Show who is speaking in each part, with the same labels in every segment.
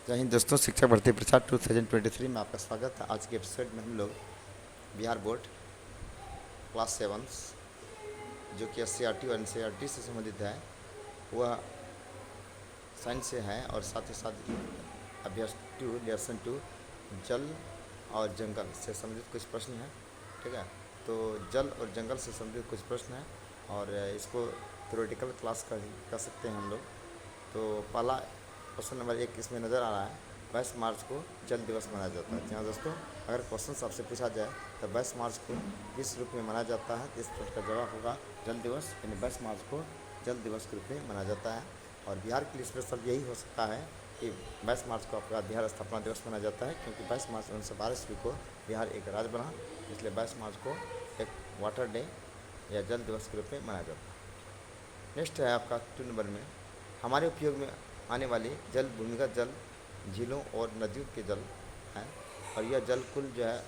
Speaker 1: जय हिंद दोस्तों, शिक्षा भर्ती प्रचार 2023 में आपका स्वागत है। आज के एपिसोड में हम लोग बिहार बोर्ड क्लास 7 जो कि SCRT और NCERT से संबंधित है, वह साइंस से है और साथ ही साथ अभ्यास 2 लेसन 2 जल और जंगल से संबंधित कुछ प्रश्न हैं। ठीक है, तो जल और जंगल से संबंधित कुछ प्रश्न हैं और इसको थ्योरेटिकल क्लास कर सकते हैं हम लोग। तो पहला क्वेश्चन नंबर 1 इसमें नज़र आ रहा है, 22 मार्च को जल दिवस मनाया जाता है। जी हाँ दोस्तों, अगर क्वेश्चन आपसे पूछा जाए तो 22 मार्च को किस रूप में मनाया जाता है, इस प्रश्न का जवाब होगा जल दिवस, यानी 22 मार्च को जल दिवस के रूप में मनाया जाता है। और बिहार के लिए स्पेशल यही हो सकता है कि 22 मार्च को आपका बिहार स्थापना दिवस मनाया जाता है, क्योंकि 22 मार्च 1912 ईस्वी को बिहार एक राज्य बना, इसलिए 22 मार्च को एक वाटर डे या जल दिवस के रूप में मनाया जाता है। नेक्स्ट है आपका 2 नंबर में, हमारे उपयोग में आने वाले जल भूमिगत जल, झीलों और नदियों के जल हैं, और यह जल कुल जो है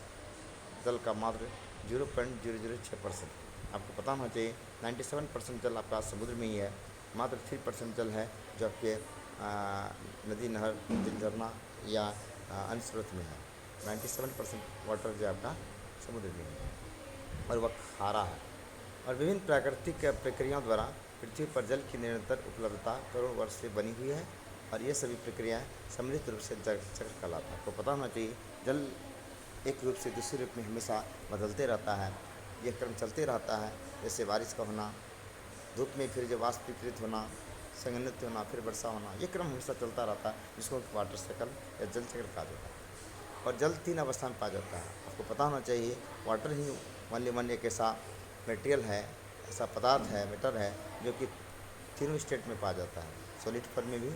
Speaker 1: जल का मात्र 0.006%। आपको पता होना चाहिए 97% जल आपका समुद्र में ही है, मात्र 3% जल है जो आपके नदी, नहर, झील, झरना या अन्य स्रोत में है। 97% वाटर जो आपका समुद्र में है और वह खारा है। और विभिन्न प्राकृतिक प्रक्रियाओं द्वारा पृथ्वी पर जल की निरंतर उपलब्धता करोड़ वर्ष से बनी हुई है, और ये सभी प्रक्रियाएं सम्मिलित रूप से जल चक्र कहलाता है। आपको पता होना चाहिए जल एक रूप से दूसरे रूप में हमेशा बदलते रहता है, यह क्रम चलते रहता है। जैसे बारिश का होना, धूप में फिर जो वाष्पीकृत होना, संघनित होना, फिर वर्षा होना, ये क्रम हमेशा चलता रहता है, जिसको वाटर साइकिल या जल चक्र कहा जाता है। और जल 3 अवस्था में पाया जाता है। आपको पता होना चाहिए वाटर ही ओनली वन एक ऐसा मटेरियल है, ऐसा पदार्थ है, मैटर है, जो कि तीनों स्टेट में पाया जाता है, सॉलिड फॉर्म में भी,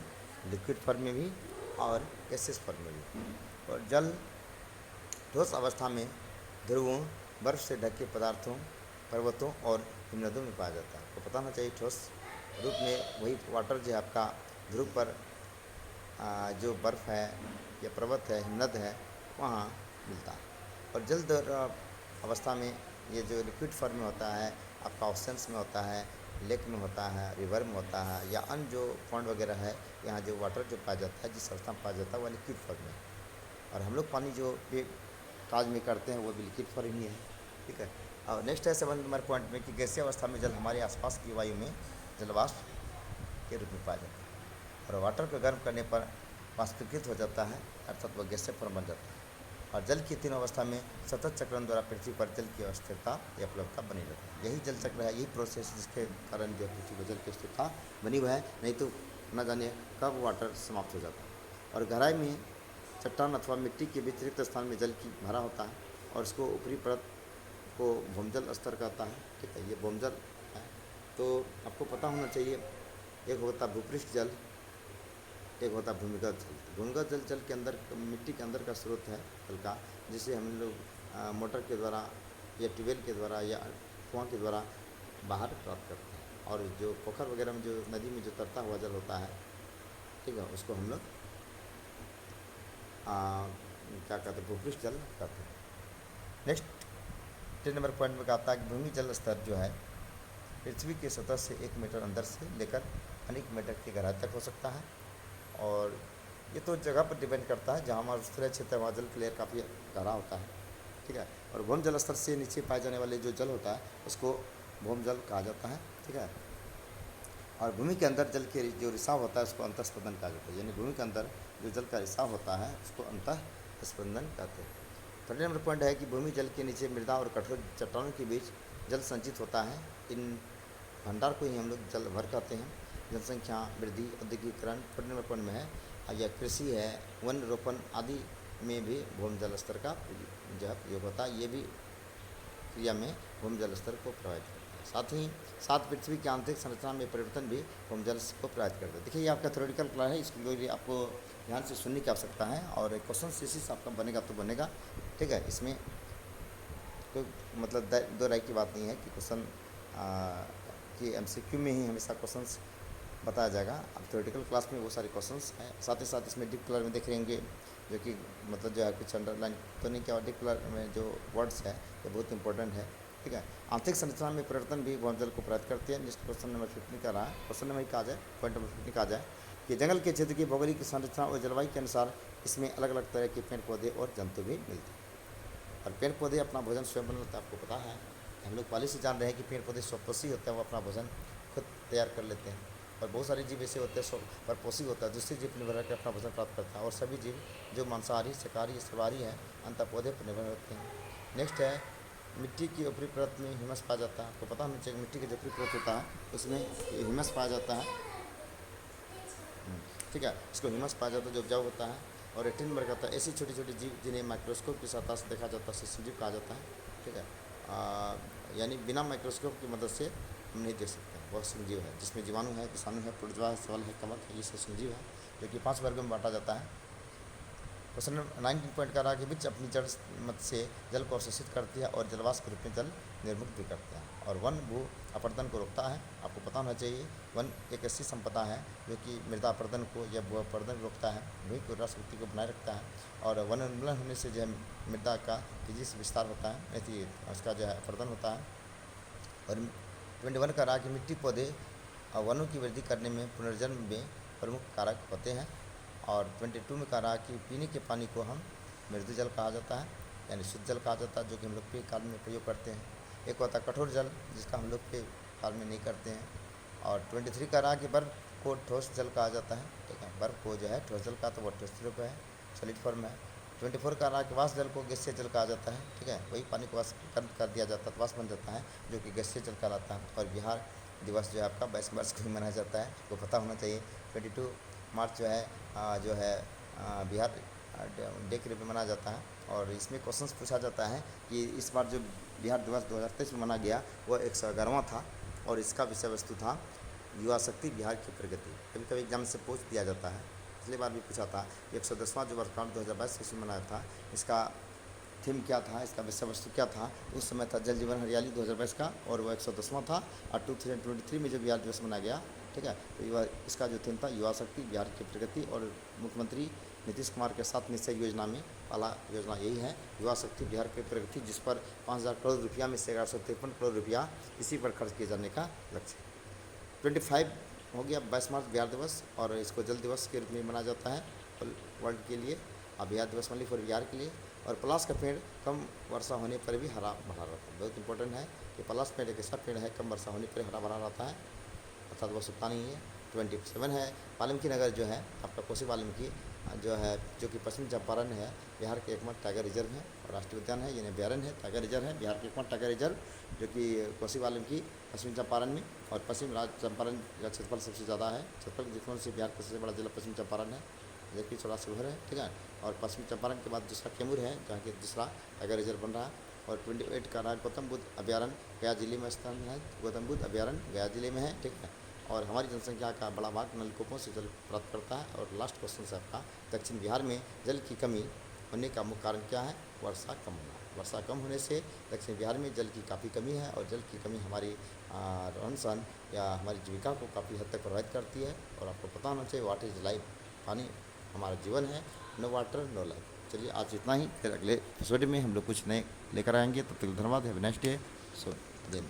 Speaker 1: लिक्विड फॉर्म में भी और गैसियस फॉर्म में भी। और जल ठोस अवस्था में ध्रुवों, बर्फ से ढके पदार्थों, पर्वतों और हिमनदों में पाया जाता है। आपको पता होना चाहिए ठोस रूप में वही वाटर जो है आपका ध्रुव पर जो बर्फ़ है या पर्वत है, हिमनद है, वहाँ मिलता है। और जल अवस्था में ये जो लिक्विड फॉर्म में होता है, आपका ऑसेंस में होता है, लेक में होता है, रिवर में होता है, या अन्य जो पॉन्ड वगैरह है, यहाँ जो वाटर जो पाया जाता है, जिस अवस्था में पाया जाता है, वह लिक्विड फॉर्म में। और हम लोग पानी जो पे काज में करते हैं वो भी लिक्विड फॉर्म ही है। ठीक है। और नेक्स्ट है 7 नंबर पॉइंट में कि गैसीय अवस्था में जल हमारे आसपास की वायु में जलवाष्प के रूप में पाया जाता है, और वाटर को गर्म करने पर वाष्पीकृत हो जाता है, अर्थात वह गैसीय फॉर्म बन जाता है। और जल की 3 अवस्था में सतत चक्रण द्वारा पृथ्वी पर जल की अस्थिरता या उपलब्धता बनी रहती है। यही जल चक्र है, यही प्रोसेस जिसके कारण जो पृथ्वी पर जल की अस्थिरता बनी हुई है, नहीं तो न जाने कब वाटर समाप्त हो जाता है। और गहराई में चट्टान अथवा मिट्टी के वितरित स्थान में जल की भरा होता है, और इसको ऊपरी परत को भूमजल स्तर कहता है। ठीक है, ये भूमजल है। तो आपको पता होना चाहिए, एक होता भूपृष्ठ जल, एक होता भूमिगत जल। भूमिगत जल जल के अंदर, मिट्टी के अंदर का स्रोत है जल का, जिसे हम लोग मोटर के द्वारा या ट्यूबवेल के द्वारा या कुआं के द्वारा बाहर प्राप्त करते हैं। और जो पोखर वगैरह में, जो नदी में जो तरता हुआ जल होता है, ठीक है, उसको हम लोग क्या कहते हैं, भूपृष्ठ जल कहते हैं। नेक्स्ट 10 नंबर पॉइंट में कहता है कि भूमि जल स्तर जो है पृथ्वी की सतह से 1 मीटर अंदर से लेकर अनेक मीटर की गहराई तक हो सकता है। और ये तो जगह पर डिपेंड करता है, जहाँ मरुस्थलीय क्षेत्र है वहाँ जल क्लियर काफ़ी गहरा होता है। ठीक है। और भूम जल स्तर से नीचे पाए जाने वाले जो जल होता है उसको भूम जल कहा जाता है। ठीक है। और भूमि के अंदर जल के जो रिसाव होता है उसको अंतःस्पंदन कहा जाता है, यानी भूमि के अंदर जो जल का रिसाव होता है उसको अंतःस्पंदन कहते हैं। 3rd नंबर पॉइंट है कि भूमि जल के नीचे मृदा और कठोर चट्टानों के बीच जल संचित होता है। इन भंडार को ही हम लोग जल भर कहते हैं। जनसंख्या वृद्धि, औद्योगिकरण 4 नंबर पॉइंट में है, या कृषि है, वन रोपण आदि में भी भूमि जल स्तर का जो है प्रयोग होता है। ये भी क्रिया में भूमि जल स्तर को प्रभावित करता है। साथ ही साथ पृथ्वी की आंतरिक संरचना में परिवर्तन भी भूमि जल को प्रभावित करता है। देखिए, ये आपका थ्योरेटिकल क्लास है, इसको लिए आपको ध्यान से सुनने की आवश्यकता है, और क्वेश्चन इसी से आपका बनेगा तो बनेगा। ठीक है, इसमें कोई मतलब दो राय की बात नहीं है कि क्वेश्चन कि MCQ में ही हमेशा क्वेश्चंस बताया जाएगा। अब थ्योरेटिकल क्लास में वो सारे क्वेश्चंस हैं, साथ ही साथ इसमें डीप कलर में देख रहेंगे, जो कि मतलब जो है कुछ अंडरलाइन तो नहीं किया, डीप कलर में जो वर्ड्स है ये बहुत इंपॉर्टेंट है। ठीक है। आंतरिक संरचना में परिवर्तन भी भूमजल को प्रभावित करती है। नेक्स्ट क्वेश्चन नंबर 15 का रहा है, क्वेश्चन नंबर कहा जाए, पॉइंट नंबर 15 कहा जाए कि जंगल के क्षेत्र की भौगोलिक संरचना और जलवायु के अनुसार इसमें अलग अलग तरह के पेड़ पौधे और जंतु भी मिलते हैं। और पेड़ पौधे अपना भोजन स्वयं बनाते हैं, आपको पता है। हम लोग पहले से जान रहे हैं कि पेड़ पौधे स्वपोषी होते हैं, वो अपना भोजन खुद तैयार कर लेते हैं। और बहुत सारे जीव ऐसे होते हैं परपोषी होता है, दूसरे जीव पर निर्भर करके अपना भोजन प्राप्त करता है। और सभी जीव जो मांसाहारी, शाकाहारी, सर्वाहारी हैं, अंतः पौधे पर निर्भर होते हैं। नेक्स्ट है, मिट्टी की ऊपरी परत में ह्यूमस पाया जाता है। आपको पता होना चाहिए मिट्टी की जो ऊपरी परत होता है उसमें ह्यूमस पाया जाता है। ठीक है, इसको ह्यूमस पाया जाता है जो उपजाऊ होता है। और 18 नंबर का था ऐसी छोटी छोटी जीव जिन्हें माइक्रोस्कोप की सहायता से देखा जाता है सूक्ष्मजीव कहा जाता है। ठीक है, यानी बिना माइक्रोस्कोप की मदद से हम नहीं देख सकते हैं, बहुत सूक्ष्मजीव है जिसमें जीवाणु है, विषाणु है, प्रोटोजोआ है, शैवाल है, कवक है, ये सब सूक्ष्मजीव है जो कि 5 वर्गों में बांटा जाता है। क्वेश्चन 19 पॉइंट का रहा कि वृक्ष अपनी जड़ मत से जल को अवशोषित करती है और जलवाष्प के रूप में जल निर्मुक्त भी करते हैं। और वन भू अपरदन को रोकता है। आपको पता होना चाहिए वन एक ऐसी संपदा है जो कि मृदा अपरदन को या भू अपरदन रोकता है, भूमि की उर्वरा शक्ति को बनाए रखता है। और वन उन्मूलन होने से जो है मृदा का तेजी से विस्तार होता है, ऐसी उसका जो है अपरदन होता है। और 21 का रहा कि मिट्टी पौधे वनों की वृद्धि करने में पुनर्जन्म में प्रमुख कारक होते हैं। और 22 में कहा रहा कि पीने के पानी को हम मृदु जल कहा जाता है, यानी शुद्ध जल कहा जाता है, जो कि हम लोग पेय काल में प्रयोग करते हैं। एक होता है कठोर जल जिसका हम लोग पेय काल में नहीं करते हैं। और 23 का रहा कि बर्फ़ को ठोस जल कहा जाता है। ठीक है, बर्फ़ को जो है ठोस जल का तो वो ठोस रूप है, सॉलिड फॉर्म है। 24 का रहा कि वाष्प जल को गैसीय जल कहा जाता है। ठीक है, वही पानी को वाष्प कर दिया जाता है तो वाष्प बन जाता है जो कि गैसीय जल कहलाता है। और बिहार दिवस जो है आपका 22 मार्च को ही मनाया जाता है, वो पता होना चाहिए। 22 मार्च जो है बिहार डे के रूप में मनाया जाता है। और इसमें क्वेश्चन पूछा जाता है कि इस बार जो बिहार दिवस 2023 में मनाया गया वह 111वां था और इसका विषय वस्तु था युवा शक्ति बिहार की प्रगति। कभी कभी एग्जाम से पूछ दिया जाता है, पिछली बार भी पूछा था। 110वां जो वर्षगांठ 2022 में मनाया था, इसका थीम क्या था, इसका विषय वस्तु क्या था। उस समय था जल जीवन हरियाली 2022 का और वह 110वां था। और 2023 में जो बिहार दिवस मनाया गया, ठीक है, तो इसका जो थीम था युवा शक्ति बिहार की प्रगति। और मुख्यमंत्री नीतीश कुमार के साथ निश्चय योजना में पहला योजना यही है युवा शक्ति बिहार की प्रगति, जिस पर 5000 करोड़ रुपया में से 1153 करोड़ रुपया इसी पर खर्च किए जाने का लक्ष्य है। 25 हो गया 22 मार्च बिहार दिवस, और इसको जल दिवस के रूप में मनाया जाता है वर्ल्ड के लिए, और बिहार दिवस ओनली फॉर बिहार के लिए। और पलाश का पेड़ कम वर्षा होने पर भी हरा भरा रहता है। बहुत इंपॉर्टेंट है कि पलाश पेड़ एक ऐसा पेड़ है कम वर्षा होने पर हरा भरा रहता है, अर्थात वह सूखता नहीं है। 27 है वाल्मीकि नगर जो है आपका कोसी वाल्मीकि जो है, जो कि पश्चिम चंपारण है, बिहार के एकमात्र टाइगर रिजर्व है और राष्ट्रीय उद्यान है। यानी अभ्यारण्य है, टाइगर रिजर्व है, बिहार के एकमात्र टाइगर रिजर्व जो कि कोसी वाल्मीकि पश्चिम चंपारण में। और पश्चिम चंपारण का क्षेत्रफल सबसे ज़्यादा है, क्षेत्रफल के दृष्टिकोण से बिहार का सबसे बड़ा जिला पश्चिम चंपारण है, जो कि थोड़ा शिवहर है। ठीक है, और पश्चिम चंपारण के बाद दूसरा कैमूर है जहाँ के दूसरा टाइगर रिजर्व बन रहा है। और 28 का राज गौतम बुद्ध अभ्यारण्य गया जिले में स्थान है, गौतम बुद्ध अभ्यारण्य गया जिले में है। ठीक है, और हमारी जनसंख्या का बड़ा भाग नलकूपों से जल प्राप्त करता है। और लास्ट क्वेश्चन से आपका दक्षिण बिहार में जल की कमी होने का मुख्य कारण क्या है? वर्षा कम होना। वर्षा कम होने से दक्षिण बिहार में जल की काफ़ी कमी है, और जल की कमी हमारी रहन सहन या हमारी जीविका को काफ़ी हद तक प्रभावित करती है। और आपको पता होना चाहिए वाटर इज लाइफ, पानी हमारा जीवन है, नो वाटर नो लाइफ। चलिए आज इतना ही, फिर अगले एपिसोड में हम लोग कुछ नए लेकर आएंगे। तब तक धन्यवाद, have a nice day. So then